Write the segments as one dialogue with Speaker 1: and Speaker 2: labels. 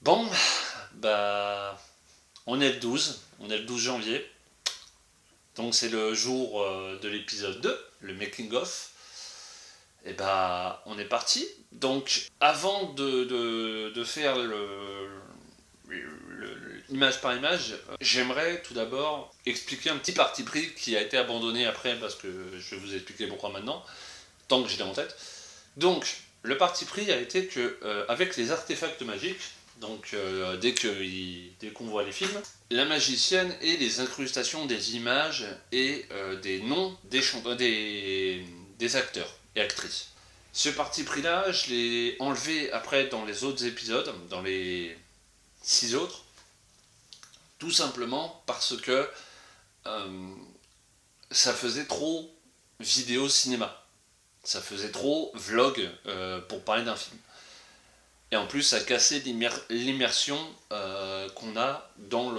Speaker 1: Bon, bah, on est le 12 janvier, donc c'est le jour de l'épisode 2, le making of. Et bah, on est parti. Donc, avant de faire image par image, j'aimerais tout d'abord expliquer un petit parti pris qui a été abandonné après parce que je vais vous expliquer pourquoi maintenant, tant que j'ai en tête. Donc, le parti pris a été que, avec les artefacts magiques, donc dès qu'on voit les films, la magicienne et les incrustations des images et des noms des acteurs et actrices. Ce parti pris là, je l'ai enlevé après dans les autres épisodes, dans les 6 autres, tout simplement parce que euh, ça faisait trop vidéo cinéma. Ça faisait trop vlog pour parler d'un film. Et en plus, ça cassait l'immersion qu'on a dans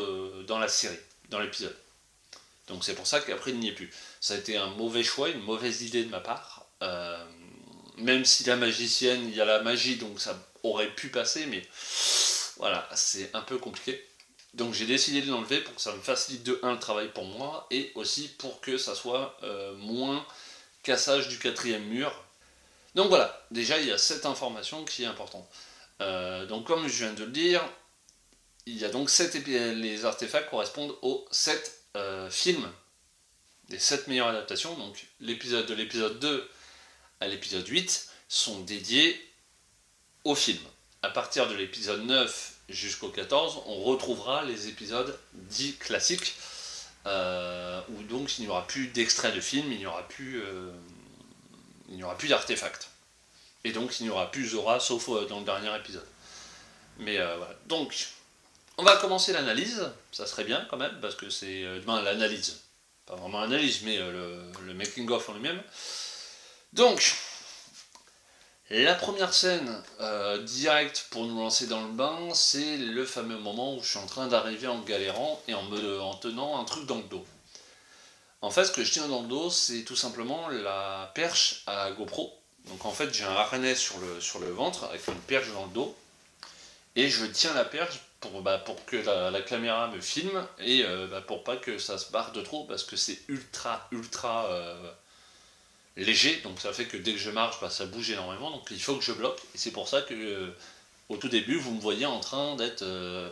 Speaker 1: la série, dans l'épisode. Donc c'est pour ça qu'après, il n'y est plus. Ça a été un mauvais choix, une mauvaise idée de ma part. Même si la magicienne, il y a la magie, donc ça aurait pu passer, mais voilà, c'est un peu compliqué. Donc j'ai décidé de l'enlever pour que ça me facilite de 1 le travail pour moi, et aussi pour que ça soit moins cassage du quatrième mur. Donc voilà, déjà il y a cette information qui est importante. Donc comme je viens de le dire, il y a donc les artefacts correspondent aux 7 films, des 7 meilleures adaptations. Donc de l'épisode 2 à l'épisode 8 sont dédiés au film. À partir de l'épisode 9 jusqu'au 14, on retrouvera les épisodes dits classiques, où donc il n'y aura plus d'extraits de film, il n'y aura plus d'artefacts. Et donc il n'y aura plus Zora, sauf dans le dernier épisode. Mais voilà. Donc, on va commencer l'analyse, ça serait bien quand même, parce que c'est l'analyse. Pas vraiment l'analyse, mais le making-of en lui-même. Donc, la première scène directe pour nous lancer dans le bain, c'est le fameux moment où je suis en train d'arriver en galérant et en tenant un truc dans le dos. En fait, ce que je tiens dans le dos, c'est tout simplement la perche à GoPro. Donc en fait, j'ai un harnais sur le ventre avec une perche dans le dos. Et je tiens la perche pour que la caméra me filme et pour pas que ça se barre de trop parce que c'est ultra léger, donc ça fait que dès que je marche ça bouge énormément, donc il faut que je bloque, et c'est pour ça que au tout début vous me voyez en train d'être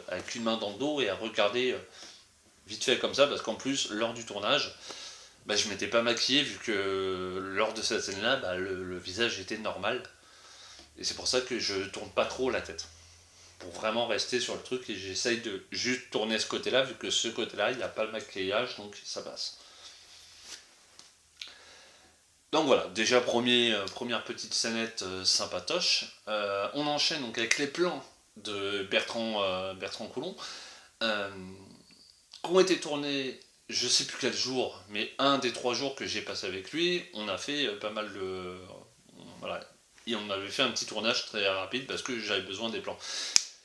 Speaker 1: avec une main dans le dos et à regarder vite fait comme ça, parce qu'en plus lors du tournage je m'étais pas maquillé vu que lors de cette scène là le visage était normal, et c'est pour ça que je tourne pas trop la tête pour vraiment rester sur le truc, et j'essaye de juste tourner ce côté-là, vu que ce côté-là, il n'y a pas le maquillage, donc ça passe. Donc voilà, déjà première petite scénette sympatoche. On enchaîne donc avec les plans de Bertrand Coulon, euh, qui ont été tournés, je sais plus quel jour, mais un des 3 jours que j'ai passé avec lui, on a fait pas mal de... Voilà, et on avait fait un petit tournage très rapide parce que j'avais besoin des plans.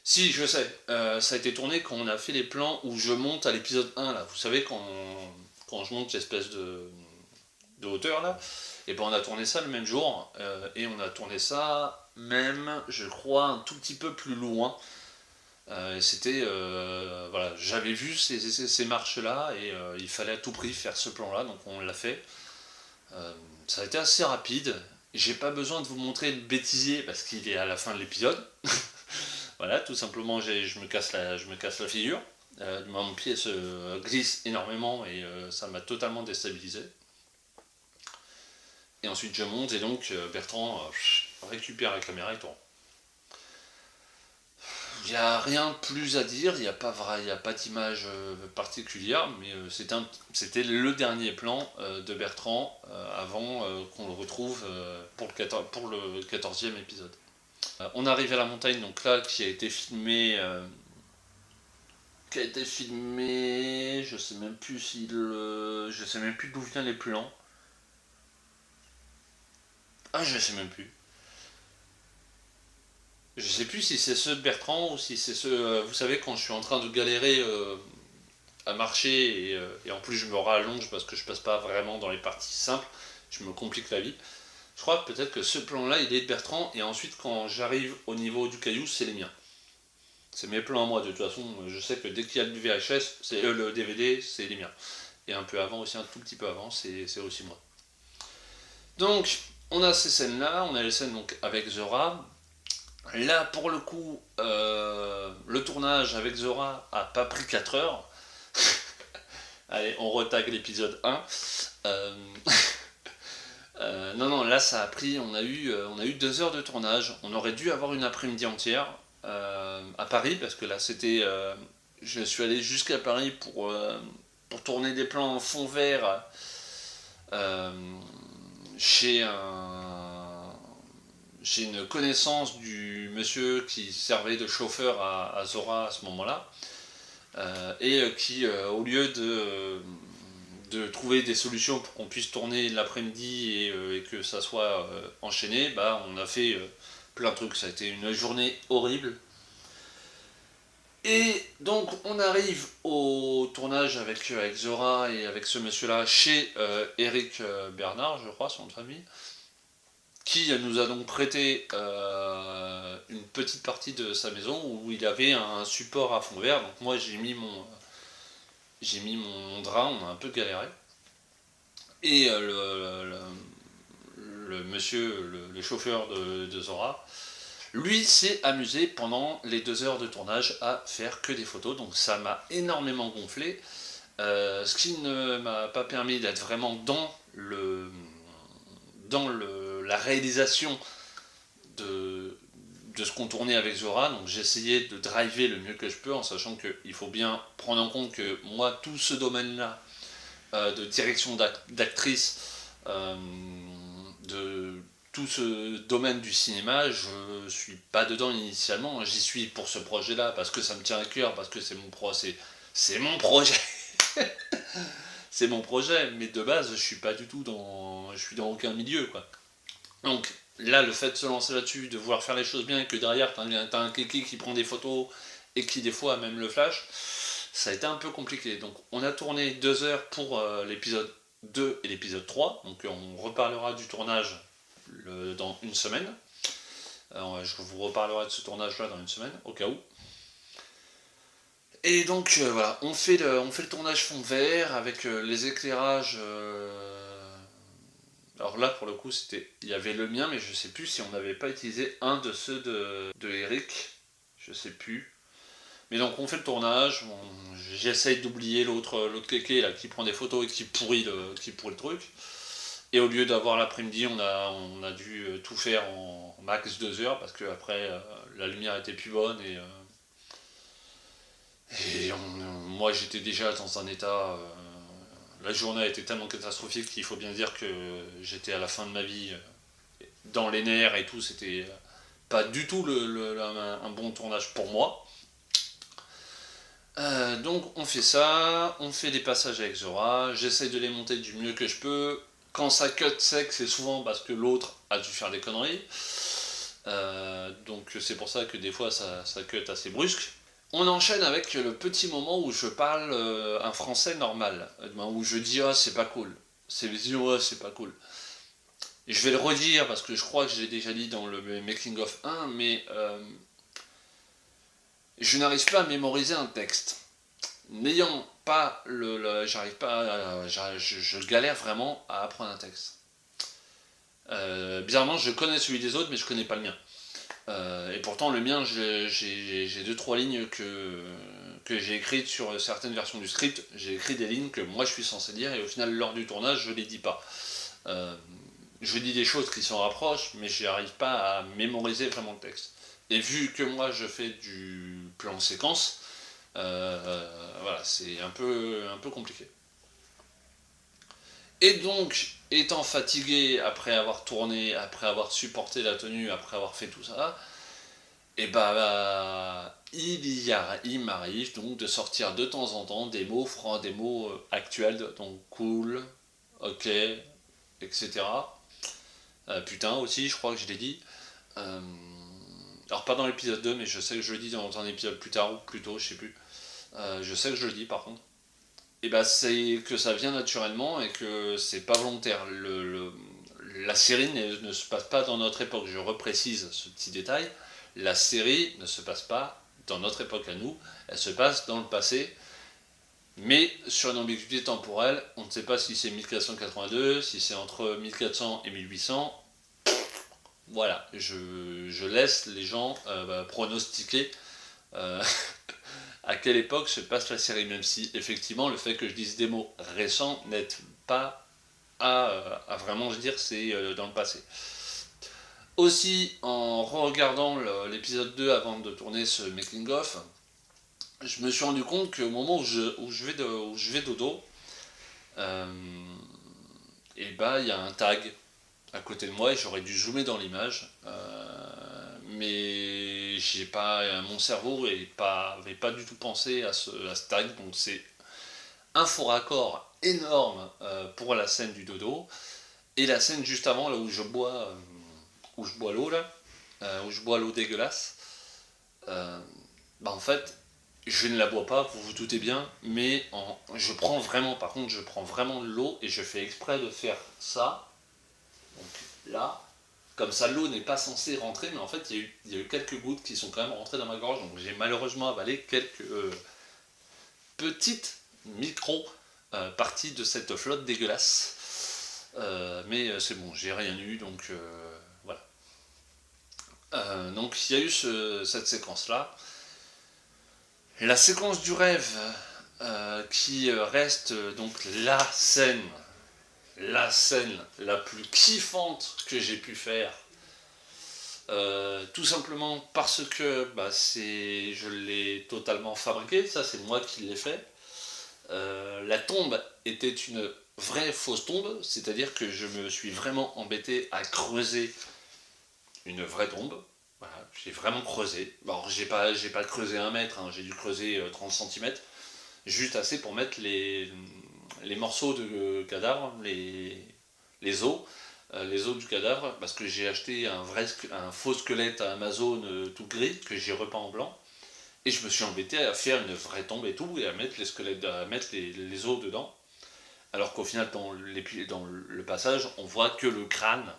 Speaker 1: Si, je sais. Ça a été tourné quand on a fait les plans où je monte à l'épisode 1, là. Vous savez, quand je monte l'espèce de hauteur, là. Et ben on a tourné ça le même jour. Et on a tourné ça même, je crois, un tout petit peu plus loin. C'était... voilà, j'avais vu ces marches-là et il fallait à tout prix faire ce plan-là. Donc on l'a fait. Ça a été assez rapide. J'ai pas besoin de vous montrer le bêtisier parce qu'il est à la fin de l'épisode. Voilà, tout simplement, je me casse la figure. Mon pied se glisse énormément et ça m'a totalement déstabilisé. Et ensuite, je monte et donc Bertrand récupère la caméra et tourne. Il n'y a rien de plus à dire, il n'y a pas d'image particulière, mais c'était le dernier plan de Bertrand avant qu'on le retrouve pour le 14e épisode. On arrive à la montagne, donc là, qui a été filmé, je sais même plus je sais même plus d'où viennent les plans. Ah, je sais même plus. Je sais plus si c'est ceux de Bertrand ou si c'est ceux, vous savez, quand je suis en train de galérer à marcher et en plus je me rallonge parce que je passe pas vraiment dans les parties simples, je me complique la vie. Je crois peut-être que ce plan-là, il est de Bertrand, et ensuite quand j'arrive au niveau du caillou, c'est les miens. C'est mes plans à moi, de toute façon, je sais que dès qu'il y a du VHS, c'est le DVD, c'est les miens. Et un peu avant aussi, un tout petit peu avant, c'est aussi moi. Donc, on a ces scènes-là, on a les scènes donc, avec Zora. Là, pour le coup, le tournage avec Zora a pas pris 4 heures. Allez, on retague l'épisode 1. Euh, non, là, ça a pris, on a eu 2 heures de tournage. On aurait dû avoir une après-midi entière à Paris, parce que là, c'était... je suis allé jusqu'à Paris pour tourner des plans en fond vert euh, chez j'ai une connaissance du monsieur qui servait de chauffeur à Zora à ce moment-là, et qui, au lieu de trouver des solutions pour qu'on puisse tourner l'après-midi et que ça soit enchaîné, bah, on a fait plein de trucs. Ça a été une journée horrible. Et donc on arrive au tournage avec Zora et avec ce monsieur-là chez Eric Bernard, je crois, son nom de famille, qui nous a donc prêté une petite partie de sa maison où il avait un support à fond vert. Donc moi j'ai mis mon drap, on a un peu galéré. Et le monsieur, le chauffeur de Zora, lui s'est amusé pendant les 2 heures de tournage à faire que des photos. Donc ça m'a énormément gonflé. Ce qui ne m'a pas permis d'être vraiment la réalisation de ce qu'on tournait avec Zora. Donc j'ai essayé de driver le mieux que je peux, en sachant qu'il faut bien prendre en compte que moi, tout ce domaine-là de direction d'actrice, de tout ce domaine du cinéma, je suis pas dedans initialement. J'y suis pour ce projet-là parce que ça me tient à cœur, parce que c'est mon projet. C'est mon projet, mais de base, je suis pas du tout je suis dans aucun milieu, quoi. Donc là, le fait de se lancer là-dessus, de vouloir faire les choses bien, et que derrière t'as un kéké qui prend des photos et qui des fois a même le flash, ça a été un peu compliqué. Donc on a tourné 2 heures pour l'épisode 2 et l'épisode 3, donc on reparlera du tournage dans une semaine. Je vous reparlerai de ce tournage-là dans une semaine, au cas où. Et donc voilà, on fait le tournage fond vert avec les éclairages. Alors là, pour le coup, il y avait le mien, mais je sais plus si on n'avait pas utilisé un de ceux de Eric. Je sais plus. Mais donc on fait le tournage, j'essaye d'oublier l'autre kéké là qui prend des photos et qui pourrit le truc. Et au lieu d'avoir l'après-midi, on a dû tout faire en max 2 heures parce que après la lumière était plus bonne moi j'étais déjà dans un état. La journée a été tellement catastrophique qu'il faut bien dire que j'étais à la fin de ma vie dans les nerfs et tout. C'était pas du tout un bon tournage pour moi. Donc on fait ça, on fait des passages avec Zora, j'essaye de les monter du mieux que je peux. Quand ça cut sec, c'est souvent parce que l'autre a dû faire des conneries. Donc c'est pour ça que des fois ça cut assez brusque. On enchaîne avec le petit moment où je parle un français normal, où je dis ah c'est pas cool, c'est pas cool. Et je vais le redire parce que je crois que je l'ai déjà dit dans le making of 1, mais je n'arrive pas à mémoriser un texte. N'ayant pas j'arrive pas je galère vraiment à apprendre un texte. Bizarrement, je connais celui des autres, mais je connais pas le mien. Et pourtant, le mien, j'ai 2-3 lignes que j'ai écrites sur certaines versions du script. J'ai écrit des lignes que moi je suis censé dire, et au final, lors du tournage, je les dis pas. Je dis des choses qui s'en rapprochent, mais je n'arrive pas à mémoriser vraiment le texte. Et vu que moi je fais du plan séquence, voilà, c'est un peu compliqué. Et donc, étant fatigué après avoir tourné, après avoir supporté la tenue, après avoir fait tout ça, et il m'arrive donc de sortir de temps en temps des mots francs, des mots actuels, donc cool, ok, etc. Putain aussi, je crois que je l'ai dit. Alors pas dans l'épisode 2, mais je sais que je le dis dans un épisode plus tard ou plus tôt, je sais plus. Je sais que je le dis par contre. Et c'est que ça vient naturellement et que c'est pas volontaire. La série ne se passe pas dans notre époque, je reprécise ce petit détail. La série ne se passe pas dans notre époque à nous, elle se passe dans le passé, mais sur une ambiguïté temporelle, on ne sait pas si c'est 1482, si c'est entre 1400 et 1800. Voilà, je laisse les gens pronostiquer euh, à quelle époque se passe la série, même si effectivement le fait que je dise des mots récents n'aide pas à vraiment se dire c'est dans le passé. Aussi, en regardant l'épisode 2 avant de tourner ce making-of, je me suis rendu compte qu'au moment où je vais dodo, et bah il y a un tag à côté de moi et j'aurais dû zoomer dans l'image, mais j'ai pas, mon cerveau avait pas du tout pensé à ce tag, donc c'est un faux raccord énorme pour la scène du dodo et la scène juste avant là où je bois l'eau là, où je bois l'eau dégueulasse. En fait je ne la bois pas, vous vous doutez bien, mais je prends vraiment, par contre, je prends vraiment de l'eau et je fais exprès de faire ça, donc là, comme ça l'eau n'est pas censée rentrer, mais en fait il y a eu quelques gouttes qui sont quand même rentrées dans ma gorge, donc j'ai malheureusement avalé quelques petites micro-parties de cette flotte dégueulasse. Mais c'est bon, j'ai rien eu, donc voilà. Donc il y a eu cette séquence-là. La séquence du rêve qui reste donc la scène la plus kiffante que j'ai pu faire. Tout simplement parce que je l'ai totalement fabriqué, ça c'est moi qui l'ai fait. La tombe était une vraie fausse tombe, c'est-à-dire que je me suis vraiment embêté à creuser une vraie tombe. Voilà, j'ai vraiment creusé. Alors j'ai pas creusé 1 mètre, hein, j'ai dû creuser 30 cm, juste assez pour mettre les morceaux de cadavre, les os, les os du cadavre, parce que j'ai acheté un faux squelette à Amazon tout gris que j'ai repeint en blanc. Et je me suis embêté à faire une vraie tombe et tout, et à mettre les squelettes, à mettre les os dedans. Alors qu'au final, dans le passage, on voit que le crâne.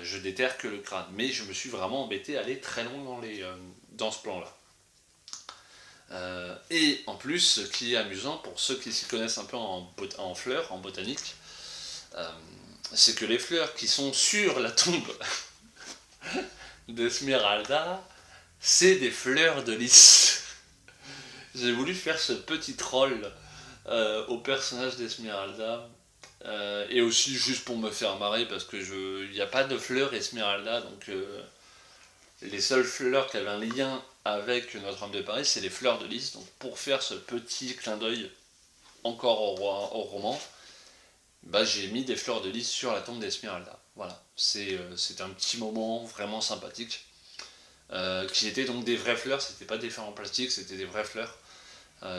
Speaker 1: Je déterre que le crâne. Mais je me suis vraiment embêté à aller très loin dans ce plan-là. Et en plus, ce qui est amusant, pour ceux qui s'y connaissent un peu en fleurs, en botanique, c'est que les fleurs qui sont sur la tombe d'Esmeralda, c'est des fleurs de lys. J'ai voulu faire ce petit troll au personnage d'Esmeralda. Et aussi juste pour me faire marrer parce que il n'y a pas de fleurs Esmeralda, donc les seules fleurs qui avaient un lien avec Notre-Dame de Paris, c'est les fleurs de lys. Donc pour faire ce petit clin d'œil encore au roman, j'ai mis des fleurs de lys sur la tombe d'Esmeralda. Voilà, c'est un petit moment vraiment sympathique. Qui étaient donc des vraies fleurs, c'était pas des fleurs en plastique, c'était des vraies fleurs,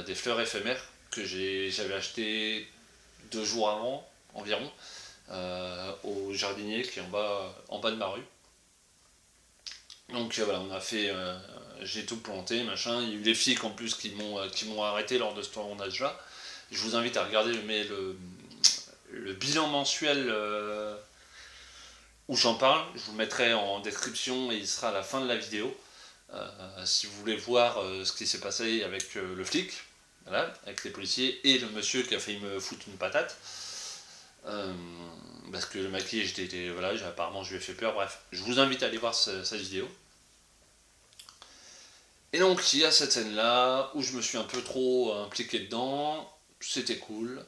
Speaker 1: des fleurs éphémères que j'avais achetées 2 jours avant environ, au jardinier qui est en bas de ma rue. Donc voilà, on a fait, j'ai tout planté, machin. Il y a eu des filles en plus qui m'ont arrêté lors de ce tournage-là. Je vous invite à regarder le bilan mensuel où j'en parle. Je vous le mettrai en description et il sera à la fin de la vidéo. Si vous voulez voir ce qui s'est passé avec le flic, voilà, avec les policiers et le monsieur qui a failli me foutre une patate. Parce que le maquillage voilà, apparemment je lui ai fait peur, bref, je vous invite à aller voir cette vidéo. Et donc il y a cette scène là où je me suis un peu trop impliqué dedans, c'était cool.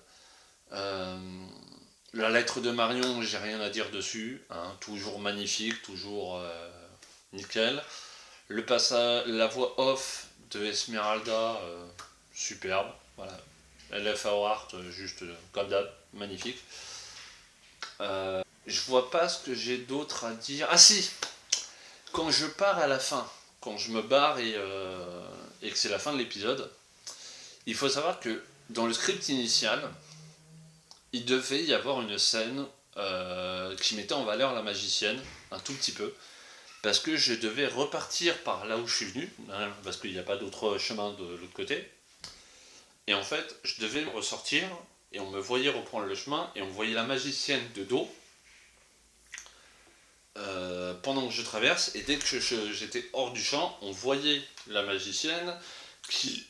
Speaker 1: La lettre de Marion, j'ai rien à dire dessus, hein, toujours magnifique, toujours nickel. Le passage, la voix off de Esmeralda, superbe, voilà. LFA Art, juste comme d'hab, magnifique. Je vois pas ce que j'ai d'autre à dire. Ah si, quand je pars à la fin, quand je me barre et que c'est la fin de l'épisode, il faut savoir que dans le script initial, il devait y avoir une scène qui mettait en valeur la magicienne, un tout petit peu, parce que je devais repartir par là où je suis venu, hein, parce qu'il n'y a pas d'autre chemin de l'autre côté. Et en fait, je devais ressortir, et on me voyait reprendre le chemin, et on voyait la magicienne de dos, pendant que je traverse, et dès que j'étais hors du champ, on voyait la magicienne qui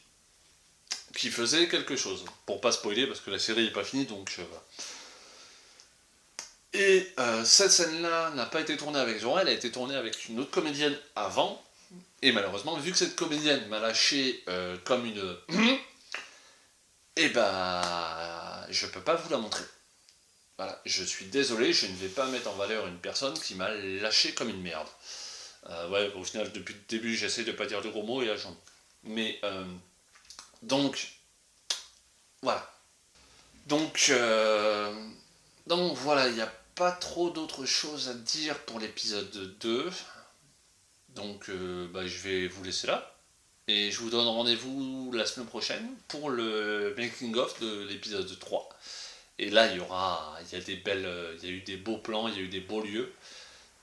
Speaker 1: faisait quelque chose. Pour pas spoiler, parce que la série n'est pas finie, donc... voilà. Et cette scène-là n'a pas été tournée avec Zoran, elle a été tournée avec une autre comédienne avant, et malheureusement, vu que cette comédienne m'a lâché comme une... et bah... je peux pas vous la montrer. Voilà, je suis désolé, je ne vais pas mettre en valeur une personne qui m'a lâché comme une merde. Ouais, au final, depuis le début, j'essaie de pas dire de gros mots et là j'en... Mais, donc, voilà. Donc, donc voilà, il n'y a pas trop d'autres choses à dire pour l'épisode 2. Donc, bah, je vais vous laisser là. Et je vous donne rendez-vous la semaine prochaine pour le making-of de l'épisode 3. Et là, il y a des belles, il y a eu des beaux plans, il y a eu des beaux lieux.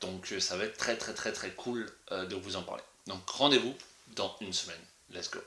Speaker 1: Donc ça va être très très très très cool de vous en parler. Donc rendez-vous dans une semaine. Let's go.